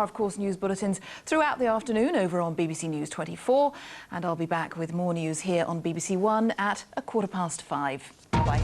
Of course, news bulletins throughout the afternoon over on BBC News 24, and I'll be back with more news here on BBC One at 5:15. Bye-bye.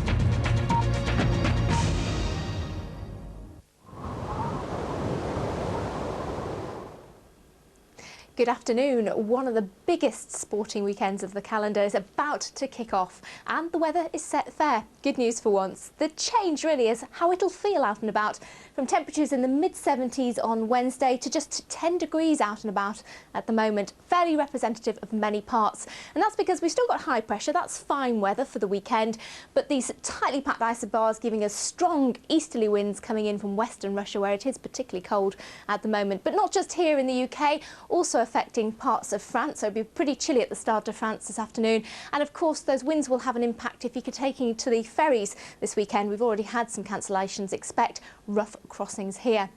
Good afternoon. One of the biggest sporting weekends of the calendar is about to kick off and the weather is set fair. Good news for once. The change really is how it'll feel out and about, from temperatures in the mid-70s on Wednesday to just 10 degrees out and about at the moment. Fairly representative of many parts. And that's because we've still got high pressure. That's fine weather for the weekend. But these tightly packed isobars giving us strong easterly winds coming in from western Russia, where it is particularly cold at the moment. But not just here in the UK, also affecting parts of France. So it'll be pretty chilly at the start of France this afternoon. And of course, those winds will have an impact if you're taking to the ferries this weekend. We've already had some cancellations. Expect rough crossings here.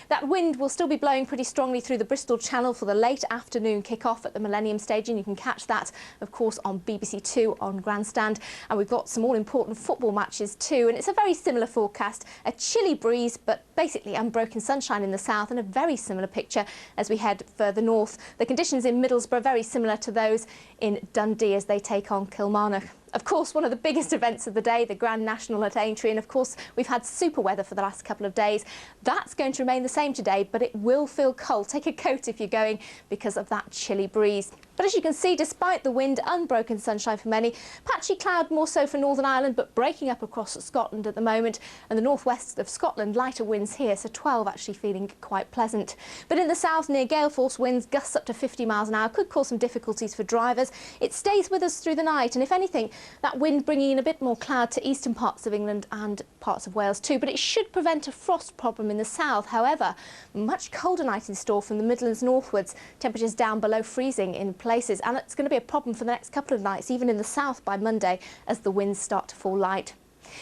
That wind will still be blowing pretty strongly through the Bristol Channel for the late afternoon kick-off at the Millennium Stadium. You can catch that, of course, on BBC Two on Grandstand. And we've got some all-important football matches too. And it's a very similar forecast. A chilly breeze, but basically unbroken sunshine in the south, and a very similar picture as we head further north. The conditions in Middlesbrough are very similar to those in Dundee as they take on Kilmarnock. Of course, one of the biggest events of the day, the Grand National at Aintree, and of course we've had super weather for the last couple of days. That's going to remain the same today, but it will feel cold. Take a coat if you're going because of that chilly breeze. But as you can see, despite the wind, unbroken sunshine for many. Patchy cloud more so for Northern Ireland, but breaking up across Scotland at the moment. And the northwest of Scotland, lighter winds here, so 12 actually feeling quite pleasant. But in the south, near gale force winds, gusts up to 50 miles an hour, could cause some difficulties for drivers. It stays with us through the night, and if anything, that wind bringing in a bit more cloud to eastern parts of England and parts of Wales too. But it should prevent a frost problem in the south. However, much colder night in store from the Midlands northwards. Temperatures down below freezing in places, and it's going to be a problem for the next couple of nights, even in the south by Monday, as the winds start to fall light.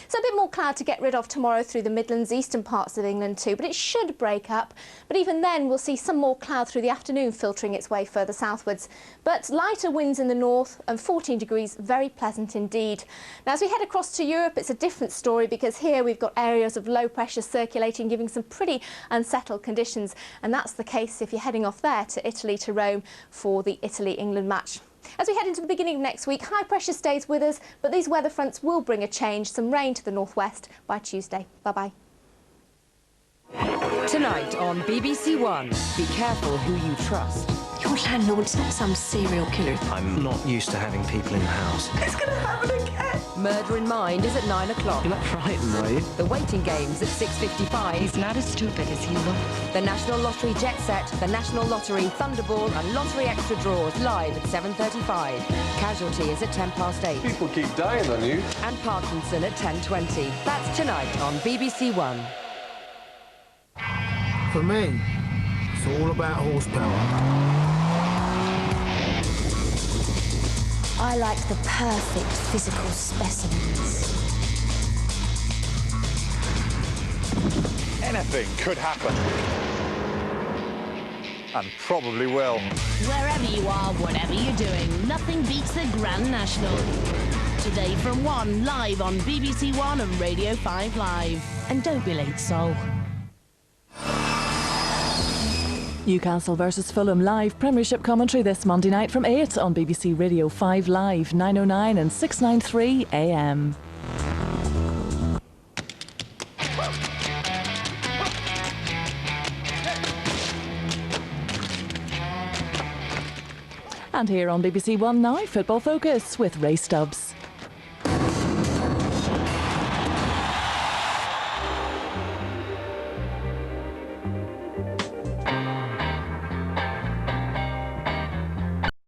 So a bit more cloud to get rid of tomorrow through the Midlands, eastern parts of England too, but it should break up. But even then, we'll see some more cloud through the afternoon filtering its way further southwards. But lighter winds in the north and 14 degrees, very pleasant indeed. Now, as we head across to Europe, it's a different story because here we've got areas of low pressure circulating, giving some pretty unsettled conditions. And that's the case if you're heading off there to Italy, to Rome for the Italy-England match. As we head into the beginning of next week, high pressure stays with us, but these weather fronts will bring a change, some rain to the northwest by Tuesday. Bye-bye. Tonight on BBC One, be careful who you trust. Your landlord's not some serial killer. I'm not used to having people in the house. It's going to happen again. Murder in Mind is at 9 o'clock. You're not frightened, are you? The Waiting Game's at 6:55. He's not as stupid as he looks. The National Lottery Jet Set, the National Lottery Thunderball and Lottery Extra Draws live at 7:35. Casualty is at 8:10. People keep dying on you. And Parkinson at 10:20. That's tonight on BBC One. For me, it's all about horsepower. I like the perfect physical specimens. Anything could happen. And probably will. Wherever you are, whatever you're doing, nothing beats the Grand National. Today from 1, live on BBC One and Radio 5 Live. And don't be late, Sol. Newcastle versus Fulham live Premiership commentary this Monday night from 8 on BBC Radio 5 Live, 9:09 and 6:93 AM. And here on BBC One now, Football Focus with Ray Stubbs.